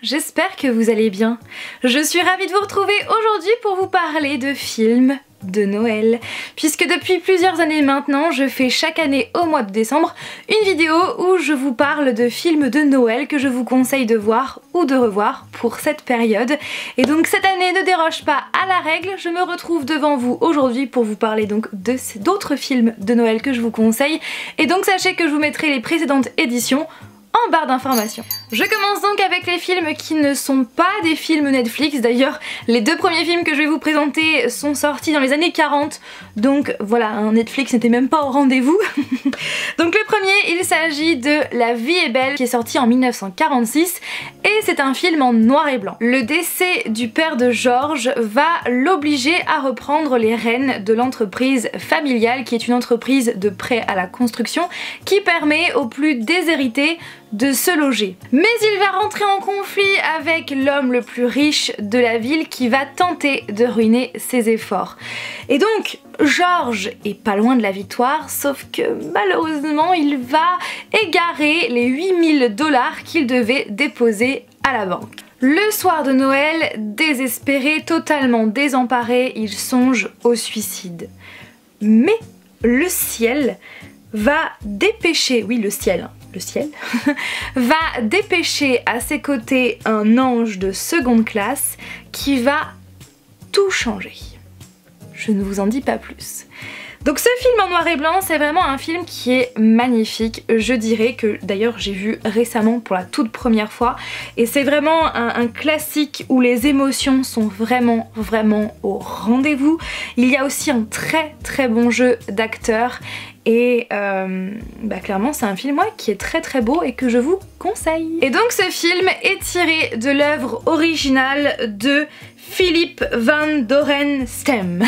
j'espère que vous allez bien. Je suis ravie de vous retrouver aujourd'hui pour vous parler de films de Noël, puisque depuis plusieurs années maintenant, je fais chaque année au mois de décembre une vidéo où je vous parle de films de Noël que je vous conseille de voir ou de revoir pour cette période. Et donc cette année ne déroge pas à la règle, je me retrouve devant vous aujourd'hui pour vous parler donc d'autres films de Noël que je vous conseille. Et donc sachez que je vous mettrai les précédentes éditions en barre d'informations. Je commence donc avec les films qui ne sont pas des films Netflix. D'ailleurs, les deux premiers films que je vais vous présenter sont sortis dans les années 40. Donc voilà, Netflix n'était même pas au rendez-vous. Donc le premier, il s'agit de La vie est belle, qui est sorti en 1946. Et c'est un film en noir et blanc. Le décès du père de George va l'obliger à reprendre les rênes de l'entreprise familiale, qui est une entreprise de prêt à la construction, qui permet aux plus déshérités de se loger. Mais il va rentrer en conflit avec l'homme le plus riche de la ville qui va tenter de ruiner ses efforts. Et donc, George est pas loin de la victoire, sauf que malheureusement, il va égarer les 8000 $ qu'il devait déposer à la banque. Le soir de Noël, désespéré, totalement désemparé, il songe au suicide. Mais le ciel va dépêcher, oui le ciel va dépêcher à ses côtés un ange de seconde classe qui va tout changer. Je ne vous en dis pas plus. Donc ce film en noir et blanc, c'est vraiment un film qui est magnifique. Je dirais que d'ailleurs j'ai vu récemment pour la toute première fois, et c'est vraiment un classique où les émotions sont vraiment au rendez-vous. Il y a aussi un très bon jeu d'acteurs et clairement c'est un film qui est très beau et que je vous conseille. Et donc ce film est tiré de l'œuvre originale de Philip Van Doren Stem.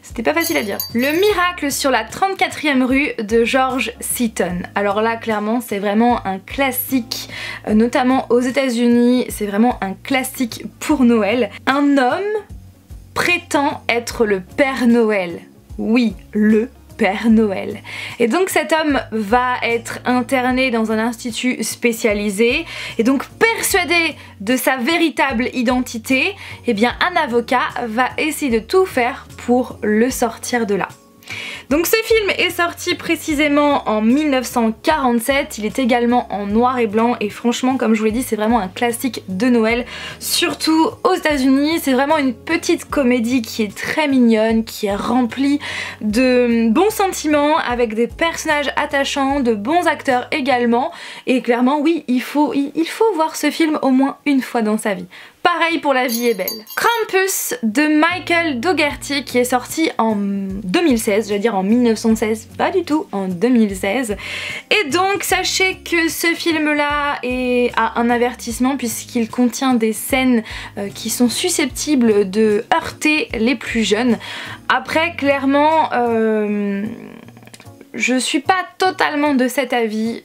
C'était pas facile à dire. Le miracle sur la 34e rue de George Seaton. Alors là, clairement, c'est vraiment un classique, notamment aux États-Unis. C'est vraiment un classique pour Noël. Un homme prétend être le Père Noël. Oui, le Père Noël. Et donc cet homme va être interné dans un institut spécialisé et donc persuadé de sa véritable identité, eh bien un avocat va essayer de tout faire pour le sortir de là. Donc ce film est sorti précisément en 1947, il est également en noir et blanc et franchement comme je vous l'ai dit c'est vraiment un classique de Noël, surtout aux États-Unis. C'est vraiment une petite comédie qui est très mignonne, qui est remplie de bons sentiments, avec des personnages attachants, de bons acteurs également, et clairement oui il faut voir ce film au moins une fois dans sa vie. Pareil pour La vie est belle. Krampus de Michael Dougherty qui est sorti en 2016, je veux dire en 1916, pas du tout, en 2016. Et donc sachez que ce film-là a un avertissement puisqu'il contient des scènes qui sont susceptibles de heurter les plus jeunes. Après clairement, je suis pas totalement de cet avis.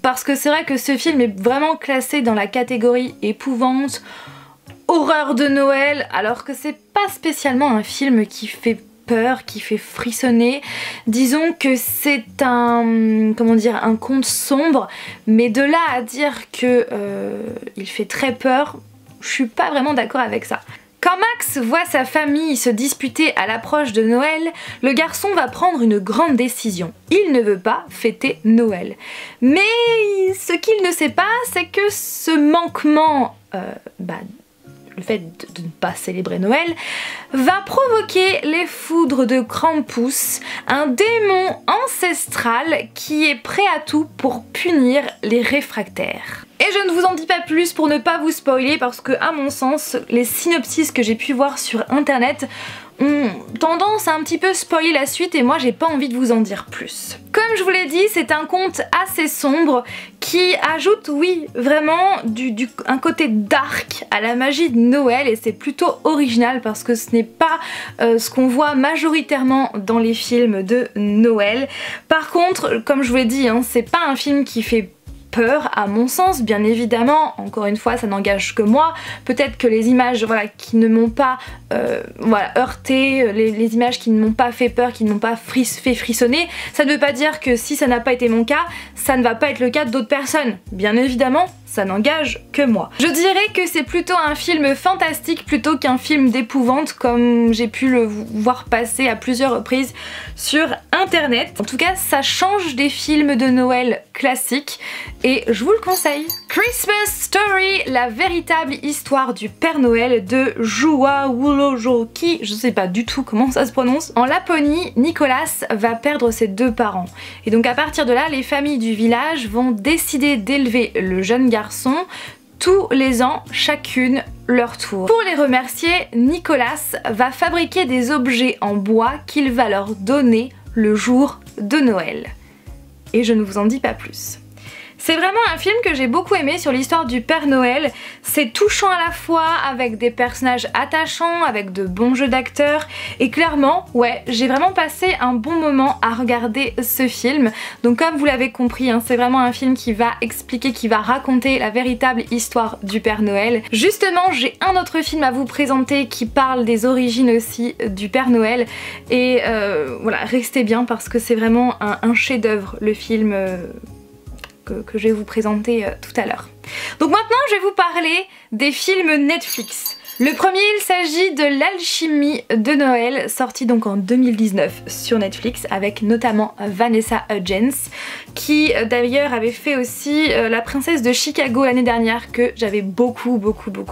Parce que c'est vrai que ce film est vraiment classé dans la catégorie épouvante, horreur de Noël, alors que c'est pas spécialement un film qui fait peur, qui fait frissonner. Disons que c'est un conte sombre, mais de là à dire que il fait très peur, je suis pas vraiment d'accord avec ça. Quand Max voit sa famille se disputer à l'approche de Noël, le garçon va prendre une grande décision. Il ne veut pas fêter Noël. Mais ce qu'il ne sait pas, c'est que ce manquement, le fait de ne pas célébrer Noël, va provoquer les foudres de Krampus, un démon ancestral qui est prêt à tout pour punir les réfractaires. Et je ne vous en dis pas plus pour ne pas vous spoiler parce que à mon sens, les synopsis que j'ai pu voir sur internet ont tendance à un petit peu spoiler la suite et moi j'ai pas envie de vous en dire plus. Comme je vous l'ai dit, c'est un conte assez sombre qui ajoute, oui, vraiment un côté dark à la magie de Noël et c'est plutôt original parce que ce n'est pas ce qu'on voit majoritairement dans les films de Noël. Par contre, comme je vous l'ai dit, c'est pas un film qui fait peur à mon sens, bien évidemment, encore une fois ça n'engage que moi, peut-être que les images qui ne m'ont pas heurté, les images qui ne m'ont pas fait peur, qui ne m'ont pas fait frissonner, ça ne veut pas dire que si ça n'a pas été mon cas, ça ne va pas être le cas d'autres personnes. Bien évidemment, ça n'engage que moi. Je dirais que c'est plutôt un film fantastique plutôt qu'un film d'épouvante comme j'ai pu le voir passer à plusieurs reprises sur internet. En tout cas, ça change des films de Noël classiques et je vous le conseille. Christmas Story, la véritable histoire du Père Noël de Juha Wulojoki, je sais pas du tout comment ça se prononce. En Laponie, Nicolas va perdre ses deux parents. Et donc à partir de là, les familles du village vont décider d'élever le jeune garçon tous les ans, chacune leur tour. Pour les remercier, Nicolas va fabriquer des objets en bois qu'il va leur donner le jour de Noël. Et je ne vous en dis pas plus. C'est vraiment un film que j'ai beaucoup aimé sur l'histoire du Père Noël. C'est touchant à la fois, avec des personnages attachants, avec de bons jeux d'acteurs. Et clairement, ouais, j'ai vraiment passé un bon moment à regarder ce film. Donc comme vous l'avez compris, hein, c'est vraiment un film qui va expliquer, qui va raconter la véritable histoire du Père Noël. Justement, j'ai un autre film à vous présenter qui parle des origines aussi du Père Noël. Et voilà, restez bien parce que c'est vraiment un chef-d'œuvre, le film... que je vais vous présenter tout à l'heure. Donc maintenant je vais vous parler des films Netflix. Le premier, il s'agit de L'Alchimie de Noël, sorti donc en 2019 sur Netflix avec notamment Vanessa Hudgens qui d'ailleurs avait fait aussi La Princesse de Chicago l'année dernière que j'avais beaucoup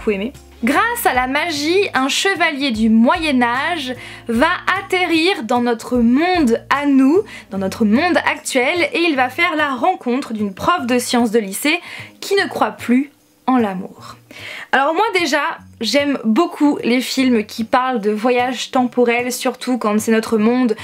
aimé. Grâce à la magie, un chevalier du Moyen-Âge va atterrir dans notre monde à nous, dans notre monde actuel, et il va faire la rencontre d'une prof de sciences de lycée qui ne croit plus en l'amour. Alors moi déjà, j'aime beaucoup les films qui parlent de voyage temporel, surtout quand c'est notre monde,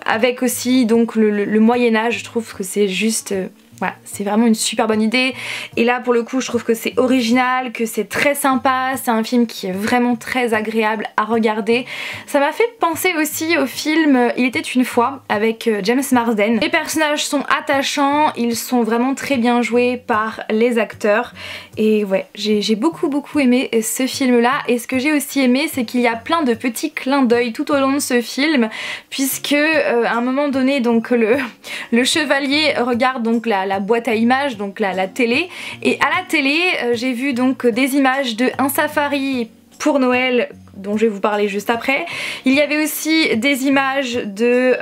avec aussi donc le Moyen-Âge. Je trouve que c'est juste... Voilà, c'est vraiment une super bonne idée et là pour le coup je trouve que c'est original, que c'est très sympa, c'est un film qui est vraiment très agréable à regarder. Ça m'a fait penser aussi au film Il était une fois avec James Marsden. Les personnages sont attachants, ils sont vraiment très bien joués par les acteurs et ouais, j'ai beaucoup aimé ce film là et ce que j'ai aussi aimé c'est qu'il y a plein de petits clins d'œil tout au long de ce film puisque à un moment donné donc le chevalier regarde donc la boîte à images, donc la télé, et à la télé j'ai vu donc des images de un safari pour Noël dont je vais vous parler juste après. Il y avait aussi des images de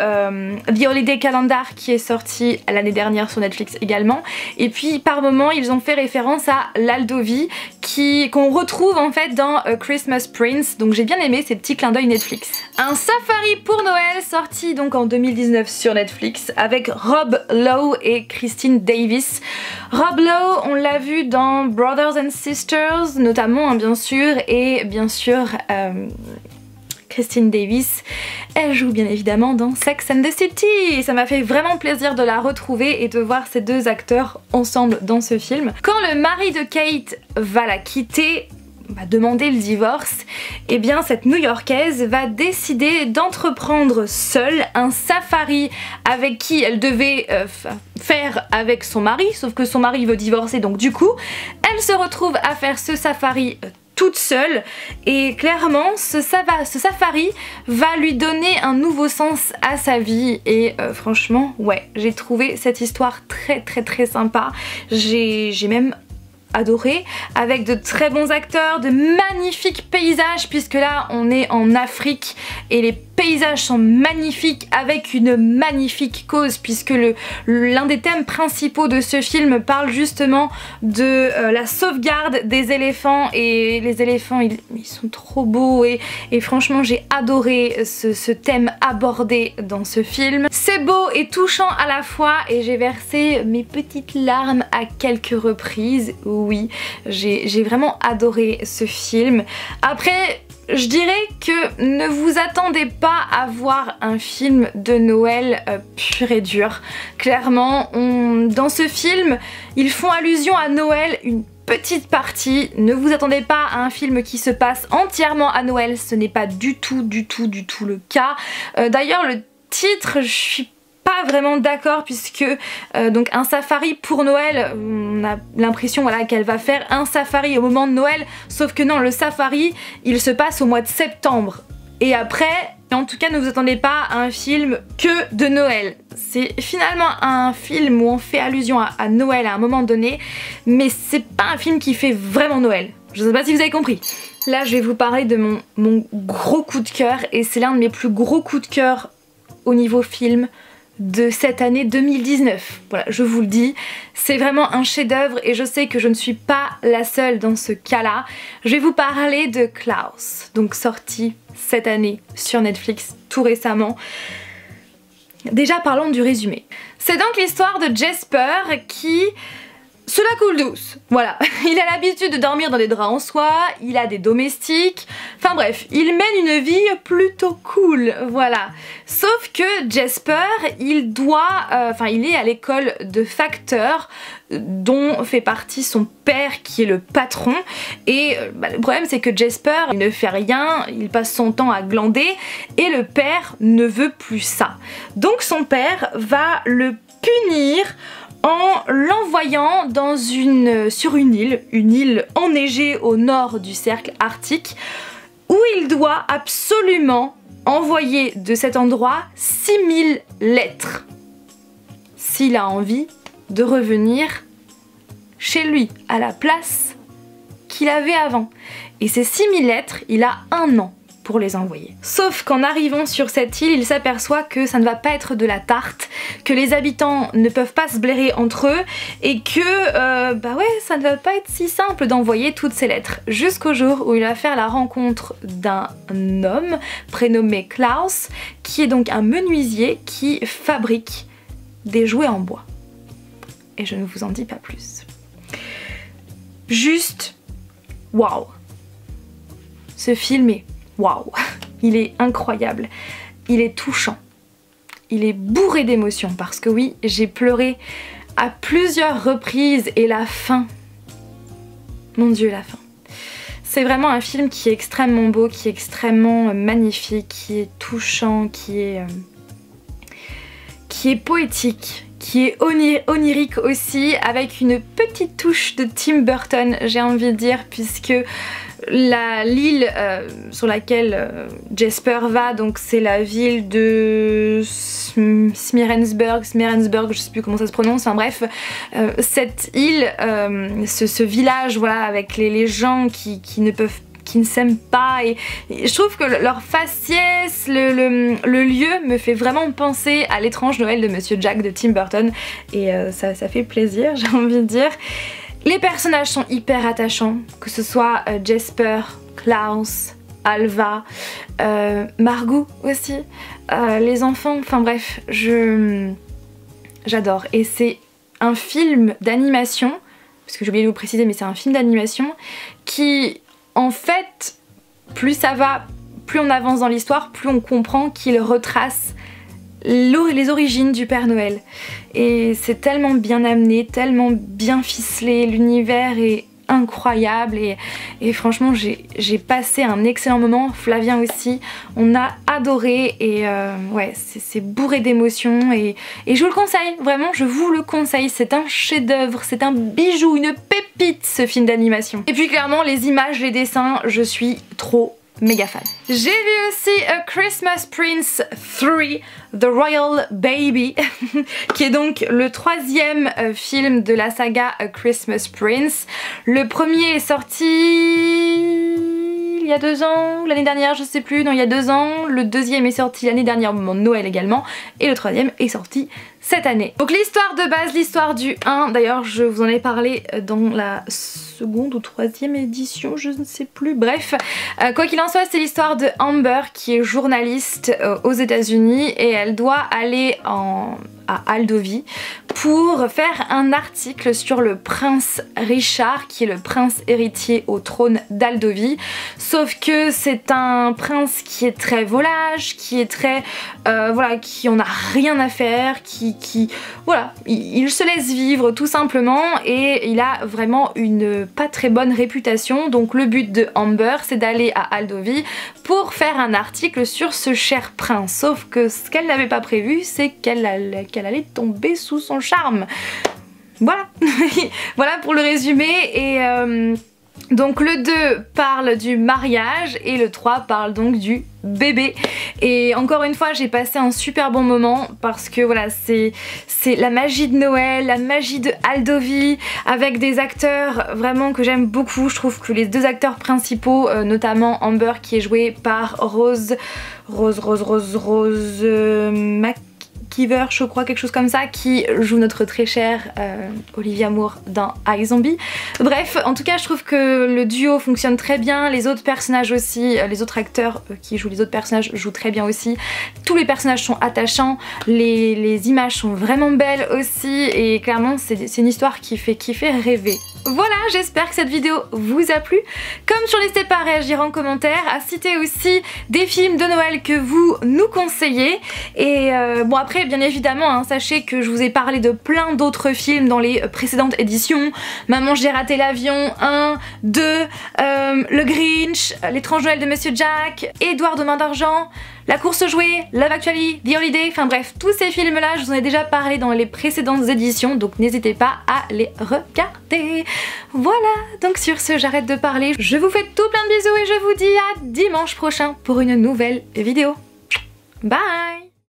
The Holiday Calendar qui est sorti l'année dernière sur Netflix également. Et puis par moments ils ont fait référence à l'Aldovie qu'on retrouve en fait dans Christmas Prince. Donc j'ai bien aimé ces petits clins d'œil Netflix. Un safari pour Noël sorti donc en 2019 sur Netflix avec Rob Lowe et Christine Davis. Rob Lowe, on l'a vu dans Brothers and Sisters notamment hein, bien sûr, et bien sûr Christine Davis, elle joue bien évidemment dans Sex and the City. Ça m'a fait vraiment plaisir de la retrouver et de voir ces deux acteurs ensemble dans ce film. Quand le mari de Kate va la quitter, va demander le divorce, et bien cette New-Yorkaise va décider d'entreprendre seule un safari avec qui elle devait faire avec son mari, sauf que son mari veut divorcer donc du coup elle se retrouve à faire ce safari toute seule et clairement ce safari va lui donner un nouveau sens à sa vie et franchement ouais, j'ai trouvé cette histoire très sympa. J'ai même adoré, avec de très bons acteurs, de magnifiques paysages puisque là on est en Afrique et les paysages sont magnifiques avec une magnifique cause puisque l'un des thèmes principaux de ce film parle justement de la sauvegarde des éléphants et les éléphants ils sont trop beaux et franchement j'ai adoré ce thème abordé dans ce film. C'est beau et touchant à la fois et j'ai versé mes petites larmes à quelques reprises. Oui, j'ai vraiment adoré ce film. Après je dirais que ne vous attendez pas à voir un film de Noël pur et dur. Clairement, dans ce film, ils font allusion à Noël une petite partie. Ne vous attendez pas à un film qui se passe entièrement à Noël, ce n'est pas du tout le cas. D'ailleurs, le titre, je suis pas vraiment d'accord puisque donc un safari pour Noël, on a l'impression voilà, qu'elle va faire un safari au moment de Noël, sauf que non, le safari il se passe au mois de septembre et après En tout cas, ne vous attendez pas à un film que de Noël. C'est finalement un film où on fait allusion à Noël à un moment donné, mais c'est pas un film qui fait vraiment Noël. Je sais pas si vous avez compris. Là, je vais vous parler de mon gros coup de cœur, et c'est l'un de mes plus gros coups de cœur au niveau film de cette année 2019. Voilà, je vous le dis, c'est vraiment un chef-d'œuvre et je sais que je ne suis pas la seule dans ce cas-là. Je vais vous parler de Klaus, donc sorti cette année sur Netflix tout récemment. Déjà parlons du résumé. C'est donc l'histoire de Jesper qui se la coule douce, voilà. Il a l'habitude de dormir dans des draps en soie, il a des domestiques, enfin bref, il mène une vie plutôt cool, voilà. Sauf que Jesper, il est à l'école de facteur dont fait partie son père qui est le patron, et le problème c'est que Jesper il ne fait rien, il passe son temps à glander et le père ne veut plus ça. Donc son père va le punir en l'envoyant sur une île enneigée au nord du cercle arctique, où il doit absolument envoyer de cet endroit 6000 lettres s'il a envie de revenir chez lui, à la place qu'il avait avant. Et ces 6000 lettres, il a 1 an pour les envoyer. Sauf qu'en arrivant sur cette île, il s'aperçoit que ça ne va pas être de la tarte, que les habitants ne peuvent pas se blairer entre eux et que ça ne va pas être si simple d'envoyer toutes ces lettres. Jusqu'au jour où il va faire la rencontre d'un homme prénommé Klaus, qui est donc un menuisier qui fabrique des jouets en bois. Et je ne vous en dis pas plus. Juste, waouh! Ce film est waouh, il est incroyable, il est touchant, il est bourré d'émotions parce que oui, j'ai pleuré à plusieurs reprises et la fin, mon Dieu la fin. C'est vraiment un film qui est extrêmement beau, qui est extrêmement magnifique, qui est touchant, qui est poétique, qui est onirique aussi, avec une petite touche de Tim Burton, j'ai envie de dire, puisque l'île sur laquelle Jesper va, donc c'est la ville de Smirensburg, je sais plus comment ça se prononce, enfin bref, cette île, ce village, voilà, avec les gens qui ne s'aiment pas, et je trouve que leur faciès, le lieu me fait vraiment penser à l'étrange Noël de Monsieur Jack de Tim Burton, et ça fait plaisir, j'ai envie de dire. Les personnages sont hyper attachants, que ce soit Jesper, Klaus, Alva, Margot aussi, les enfants, enfin bref, j'adore. Et c'est un film d'animation, parce que j'ai oublié de vous préciser, mais c'est un film d'animation qui, en fait, plus ça va, plus on avance dans l'histoire, plus on comprend qu'il retrace les origines du Père Noël. Et c'est tellement bien amené, tellement bien ficelé, l'univers est incroyable et franchement j'ai passé un excellent moment, Flavien aussi, on a adoré et ouais, c'est bourré d'émotions et je vous le conseille, vraiment je vous le conseille, c'est un chef-d'œuvre, c'est un bijou, une pépite ce film d'animation. Et puis clairement les images, les dessins, je suis trop méga fan. J'ai vu aussi A Christmas Prince 3, The Royal Baby, qui est donc le 3e film de la saga A Christmas Prince. Le premier est sorti il y a 2 ans, l'année dernière, je sais plus, non il y a 2 ans. Le 2e est sorti l'année dernière au moment de Noël également. Et le 3e est sorti cette année. Donc l'histoire de base, l'histoire du 1, d'ailleurs je vous en ai parlé dans la 2e ou 3e édition, je ne sais plus, bref. Quoi qu'il en soit, c'est l'histoire de Amber qui est journaliste aux États-Unis et elle doit aller à Aldovie pour faire un article sur le prince Richard qui est le prince héritier au trône d'Aldovie, sauf que c'est un prince qui est très volage, qui est très voilà, qui en a rien à faire, qui voilà, il se laisse vivre tout simplement et il a vraiment une pas très bonne réputation. Donc le but de Amber c'est d'aller à Aldovie pour faire un article sur ce cher prince, sauf que ce qu'elle n'avait pas prévu c'est qu'elle allait tomber sous son charme. Voilà. Voilà pour le résumé Donc le 2 parle du mariage et le 3 parle donc du bébé. Et encore une fois j'ai passé un super bon moment parce que voilà, c'est la magie de Noël, la magie de Aldovy avec des acteurs vraiment que j'aime beaucoup. Je trouve que les deux acteurs principaux, notamment Amber qui est jouée par Rose McKeever, je crois, quelque chose comme ça, qui joue notre très chère Olivia Moore dans iZombie. Bref, en tout cas je trouve que le duo fonctionne très bien, les autres personnages aussi, les autres acteurs qui jouent les autres personnages jouent très bien aussi. Tous les personnages sont attachants, les images sont vraiment belles aussi et clairement c'est une histoire qui fait rêver. Voilà, j'espère que cette vidéo vous a plu. Comme toujours, n'hésitez pas à réagir en commentaire, à citer aussi des films de Noël que vous nous conseillez. Et bon après, bien évidemment, hein, sachez que je vous ai parlé de plein d'autres films dans les précédentes éditions. Maman, j'ai raté l'avion, 1, 2, Le Grinch, L'étrange Noël de Monsieur Jack, Édouard de Main d'Argent, La course aux jouets, Love Actually, The Holiday, enfin bref, tous ces films-là, je vous en ai déjà parlé dans les précédentes éditions, donc n'hésitez pas à les regarder. Voilà, donc sur ce, j'arrête de parler, je vous fais tout plein de bisous et je vous dis à dimanche prochain pour une nouvelle vidéo. Bye!